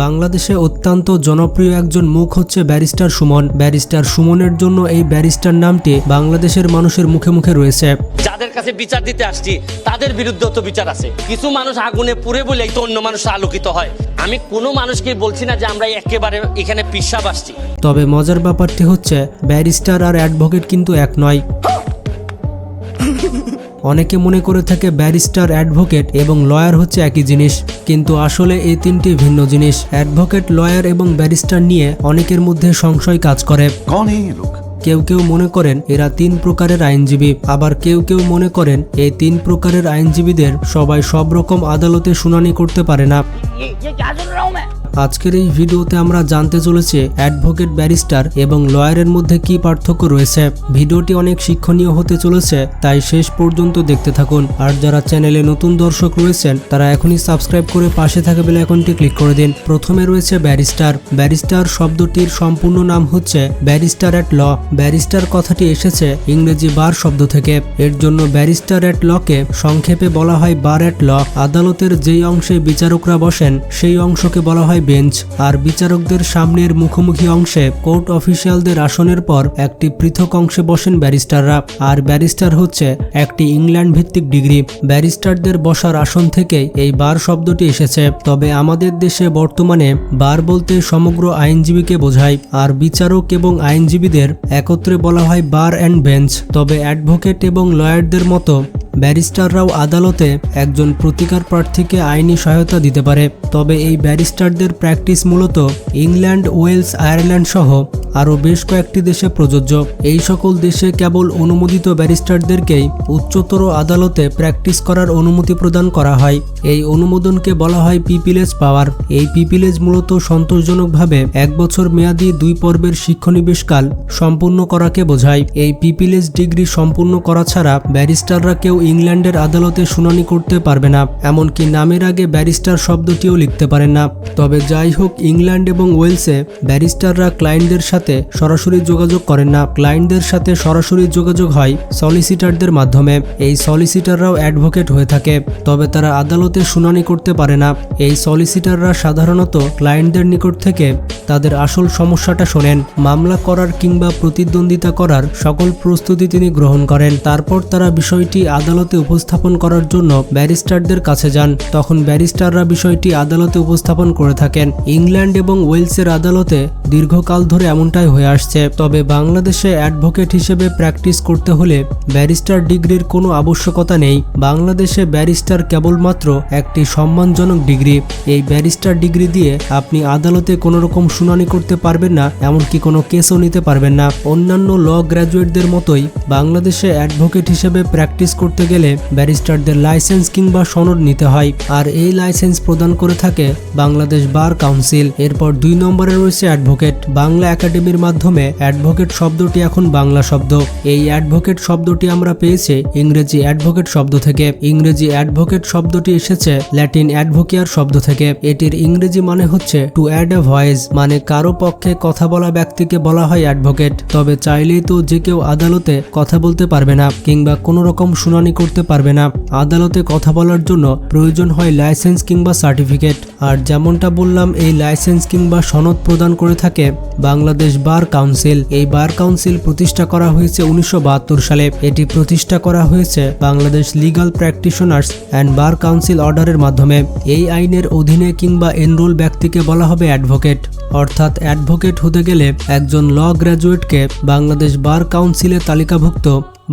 বাংলাদেশে অত্যন্ত জনপ্রিয় একজন মুখ হচ্ছে ব্যারিস্টার সুমন। ব্যারিস্টার সুমনের জন্য এই ব্যারিস্টার নামটি বাংলাদেশের মানুষের মুখে মুখে রয়েছে। যাদের কাছে বিচার দিতে আসছি তাদের বিরুদ্ধে তো বিচার আছে। কিছু মানুষ আগুনে পুড়ে বলেই তো অন্য মানুষ আলোকিত হয়। আমি কোনো মানুষকে বলছি না যে আমরা একেবারে এখানে পিসাব আসছি। তবে মজার ব্যাপারটি হচ্ছে ব্যারিস্টার আর অ্যাডভোকেট কিন্তু এক নয়। অনেকে মনে করে থাকে ব্যারিস্টার, অ্যাডভোকেট এবং লয়ার হচ্ছে একই জিনিস, কিন্তু আসলে এই তিনটি ভিন্ন জিনিস। অ্যাডভোকেট, লয়ার এবং ব্যারিস্টার নিয়ে অনেকের মধ্যে সংশয় কাজ করে। কেউ কেউ মনে করেন এরা তিন প্রকারের আইনজীবী, আবার কেউ কেউ মনে করেন এই তিন প্রকারের আইনজীবীদের সবাই সব রকম আদালতে শুনানি করতে পারে না। আজকের এই ভিডিওতে আমরা জানতে চলেছি অ্যাডভোকেট, ব্যারিস্টার এবং লয়ারের মধ্যে কি পার্থক্য রয়েছে। ভিডিওটি অনেক শিক্ষণীয় হতে চলেছে, তাই শেষ পর্যন্ত দেখতে থাকুন। আর যারা চ্যানেলে নতুন দর্শক রয়েছেন তারা এখনই সাবস্ক্রাইব করে পাশে থাকা বেল আইকনটি ক্লিক করে দিন। প্রথমে রয়েছে ব্যারিস্টার। ব্যারিস্টার শব্দটির সম্পূর্ণ নাম হচ্ছে ব্যারিস্টার অ্যাট ল। ব্যারিস্টার কথাটি এসেছে ইংরেজি বার শব্দ থেকে। এর জন্য ব্যারিস্টার অ্যাট লকে সংক্ষেপে বলা হয় বার অ্যাট ল। আদালতের যেই অংশে বিচারকরা বসেন সেই অংশকে বলা হয় বেঞ্চ, আর বিচারকদের সামনের মুখোমুখি অংশে কোর্ট অফিসিয়ালদের আসনের পর একটি পৃথক অংশে বসেন ব্যারিস্টাররা। আর ব্যারিস্টার হচ্ছে একটি ইংল্যান্ড ভিত্তিক ডিগ্রি। ব্যারিস্টারদের বসার আসন থেকেই এই বার শব্দটি এসেছে। তবে আমাদের দেশে বর্তমানে বার বলতে সমগ্র আইনজীবীকে বোঝায়, আর বিচারক এবং আইনজীবীদের একত্রে বলা হয় বার অ্যান্ড বেঞ্চ। তবে অ্যাডভোকেট এবং লয়ারদের মতো ব্যারিস্টাররাও আদালতে একজন প্রতিকার প্রার্থীকে আইনি সহায়তা দিতে পারে। তবে এই ব্যারিস্টারদের প্র্যাকটিস মূলত ইংল্যান্ড, ওয়েলস, আয়ারল্যান্ড সহ আরও বেশ কয়েকটি দেশে প্রযোজ্য। এই সকল দেশে কেবল অনুমোদিত ব্যারিস্টারদেরকেই উচ্চতর আদালতে প্র্যাকটিস করার অনুমতি প্রদান করা হয়। এই অনুমোদনকে বলা হয় পিপিলেজ পাওয়ার। এই পিপিলেজ মূলত সন্তোষজনকভাবে 1 বছর মেয়াদী 2 পর্বের শিক্ষানিবেশকাল সম্পূর্ণ করাকে বোঝায়। এই পিপিলেজ ডিগ্রি সম্পূর্ণ করা ছাড়া ব্যারিস্টাররা কেউ ইংল্যান্ডের আদালতে শুনানি করতে পারবে না, এমনকি নামের আগে ব্যারিস্টার শব্দটিও লিখতে পারেন না। তবে যাই হোক, ইংল্যান্ড এবং ওয়েলসে ব্যারিস্টাররা ক্লায়েন্টদের সাথে সরাসরি যোগাযোগ করেন না। ক্লায়েন্টদের সাথে সরাসরি যোগাযোগ হয় সলিসিটারদের মাধ্যমে। এই সলিসিটাররাও অ্যাডভোকেট হয়ে থাকে, তবে তারা আদালতে শুনানি করতে পারে না। এই সলিসিটাররা সাধারণত ক্লায়েন্টদের নিকট থেকে তাদের আসল সমস্যাটা শোনেন। মামলা করার কিংবা প্রতিদ্বন্দ্বিতা করার সকল প্রস্তুতি তিনি গ্রহণ করেন। তারপর তারা বিষয়টি আদালতে উপস্থাপন করার জন্য ব্যারিস্টারদের কাছে যান। তখন ব্যারিস্টাররা বিষয়টি আদালতে উপস্থাপন করে থাকেন। ইংল্যান্ড এবং ওয়েলসের আদালতে দীর্ঘকাল ধরে এমনটাই হয়ে আসছে। তবে বাংলাদেশে অ্যাডভোকেট হিসেবে প্র্যাকটিস করতে হলে ব্যারিস্টার ডিগ্রির কোনো আবশ্যকতা নেই। বাংলাদেশে ব্যারিস্টার কেবলমাত্র একটি সম্মানজনক ডিগ্রি। এই ব্যারিস্টার ডিগ্রি দিয়ে আপনি আদালতে কোনো রকম শুনানি করতে পারবেন না, এমনকি কোনো কেসও নিতে পারবেন না। অন্যান্য ল গ্র্যাজুয়েটদের মতোই বাংলাদেশে অ্যাডভোকেট হিসেবে প্র্যাকটিস করতে গেলে ব্যারিস্টারদের লাইসেন্স কিংবা সনদ নিতে হয়, আর এই লাইসেন্স প্রদান করে থাকে বাংলাদেশ বার কাউন্সিল। এরপর 2 নম্বরে রয়েছে অ্যাডভোকেট। বাংলা একাডেমির মাধ্যমে অ্যাডভোকেট শব্দটি এখন বাংলা শব্দ। এই অ্যাডভোকেট শব্দটি আমরা পেয়েছি ইংরেজি অ্যাডভোকেট শব্দ থেকে। ইংরেজি অ্যাডভোকেট শব্দটি এসেছে ল্যাটিন অ্যাডভোকেয়ার শব্দ থেকে। এটির ইংরেজি মানে হচ্ছে টু অ্যাড এ ভয়েস, মানে কারো পক্ষে কথা বলা ব্যক্তিকে বলা হয় অ্যাডভোকেট। তবে চাইলেই তো যে কেউ আদালতে কথা বলতে পারবে না কিংবা কোনো রকম শুনানি করতে পারবে না। আদালতে কথা বলার জন্য প্রয়োজন হয় লাইসেন্স কিংবা সার্টিফিকেট। আর যেমনটা বললাম, এই লাইসেন্স কিংবা সনদ প্রদান করে থাকে বাংলাদেশ বার কাউন্সিল। এই বার কাউন্সিল প্রতিষ্ঠা করা হয়েছে 1972 সালে। এটি প্রতিষ্ঠা করা হয়েছে Bangladesh legal practitioners and bar council অর্ডারের মাধ্যমে। এই আইনের অধীনে কিংবা এনরোল ব্যক্তিকে বলা হবে অ্যাডভোকেট। অর্থাৎ অ্যাডভোকেট হতে গেলে একজন ল গ্র্যাজুয়েটকে বাংলাদেশ বার কাউন্সিলে তালিকাভুক্ত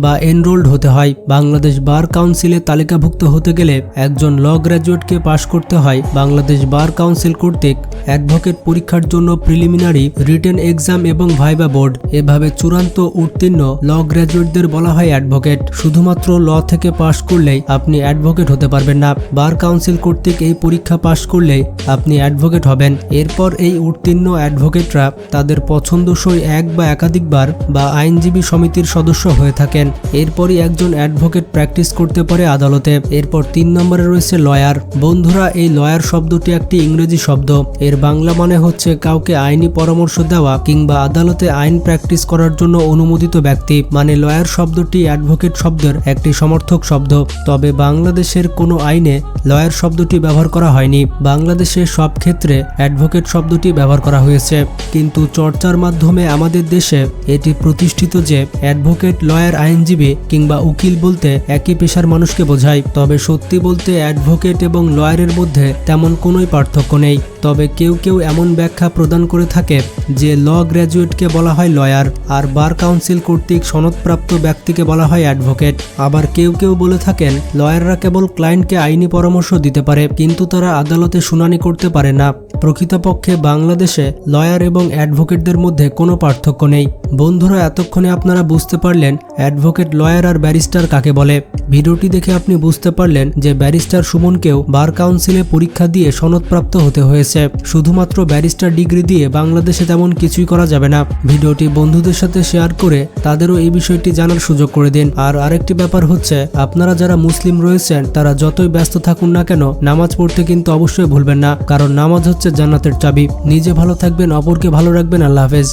বা এনরোল্ড হতে হয়। বাংলাদেশ বার কাউন্সিলে তালিকাভুক্ত হতে গেলে একজন ল গ্র্যাজুয়েটকে পাশ করতে হয় বাংলাদেশ বার কাউন্সিল কর্তৃক অ্যাডভোকেট পরীক্ষার জন্য প্রিলিমিনারি, রিটেন এক্সাম এবং ভাইবা বোর্ড। এভাবে চূড়ান্ত উত্তীর্ণ ল গ্র্যাজুয়েটদের বলা হয় অ্যাডভোকেট। শুধুমাত্র ল থেকে পাশ করলেই আপনি অ্যাডভোকেট হতে পারবেন না। বার কাউন্সিল কর্তৃক এই পরীক্ষা পাশ করলেই আপনি অ্যাডভোকেট হবেন। এরপর এই উত্তীর্ণ অ্যাডভোকেটরা তাদের পছন্দসই এক বা একাধিকবার বা আইনজীবী সমিতির সদস্য হয়ে থাকেন। এরপরই একজন অ্যাডভোকেট প্র্যাকটিস করতে পারে আদালতে। এরপর 3 নম্বরে রয়েছে লয়ার। বন্ধুরা, এই লয়ার শব্দটি একটি ইংরেজি শব্দ। এর বাংলা মানে হচ্ছে কাউকে আইনি পরামর্শ দেওয়া কিংবা আদালতে আইন প্র্যাকটিস করার জন্য অনুমোদিত ব্যক্তি। মানে লয়ার শব্দটি অ্যাডভোকেট শব্দের একটি সমর্থক শব্দ। তবে বাংলাদেশের কোনো আইনে লয়ার শব্দটি ব্যবহার করা হয়নি। বাংলাদেশের সব ক্ষেত্রে অ্যাডভোকেট শব্দটি ব্যবহার করা হয়েছে, কিন্তু চর্চার মাধ্যমে আমাদের দেশে এটি প্রতিষ্ঠিত যে অ্যাডভোকেট, লয়ার, আইনজীবী কিংবা উকিল বলতে একই পেশার মানুষকে বোঝায়। তবে সত্যি বলতে অ্যাডভোকেট এবং লয়ারের মধ্যে তেমন কোনোই পার্থক্য নেই। তবে কেউ কেউ এমন ব্যাখ্যা প্রদান করে থাকে যে ল গ্র্যাজুয়েটকে বলা হয় লয়ার আর বার কাউন্সিল কর্তৃক সনদপ্রাপ্ত ব্যক্তিকে বলা হয় অ্যাডভোকেট। আবার কেউ কেউ বলে থাকেন লয়াররা কেবল ক্লায়েন্টকে আইনি পরামর্শ দিতে পারে, কিন্তু তারা আদালতে শুনানি করতে পারে না। প্রকৃতপক্ষে বাংলাদেশে লয়ার এবং অ্যাডভোকেটদের মধ্যে কোনো পার্থক্য নেই। বন্ধুরা, এতক্ষণে আপনারা বুঝতে পারলেন অ্যাডভোকেট, লয়ার আর ব্যারিস্টার কাকে বলে। ভিডিওটি দেখে আপনি বুঝতে পারলেন যে ব্যারিস্টার সুমনকেও বার কাউন্সিলে পরীক্ষা দিয়ে সনদপ্রাপ্ত হতে হয়েছে। শুধুমাত্র ব্যারিস্টার ডিগ্রি দিয়ে বাংলাদেশে তেমন কিছুই করা যাবে না। ভিডিওটি বন্ধুদের সাথে শেয়ার করে তাদেরও এই বিষয়টি জানার সুযোগ করে দিন। আর আরেকটি ব্যাপার হচ্ছে, আপনারা যারা মুসলিম রয়েছেন তারা যতই ব্যস্ত থাকুন না কেন, নামাজ পড়তে কিন্তু অবশ্যই ভুলবেন না, কারণ নামাজ হচ্ছে জান্নাতের চাবি। নিজে ভালো থাকবেন, অপরকে ভালো রাখবেন। আল্লাহ হাফেজ।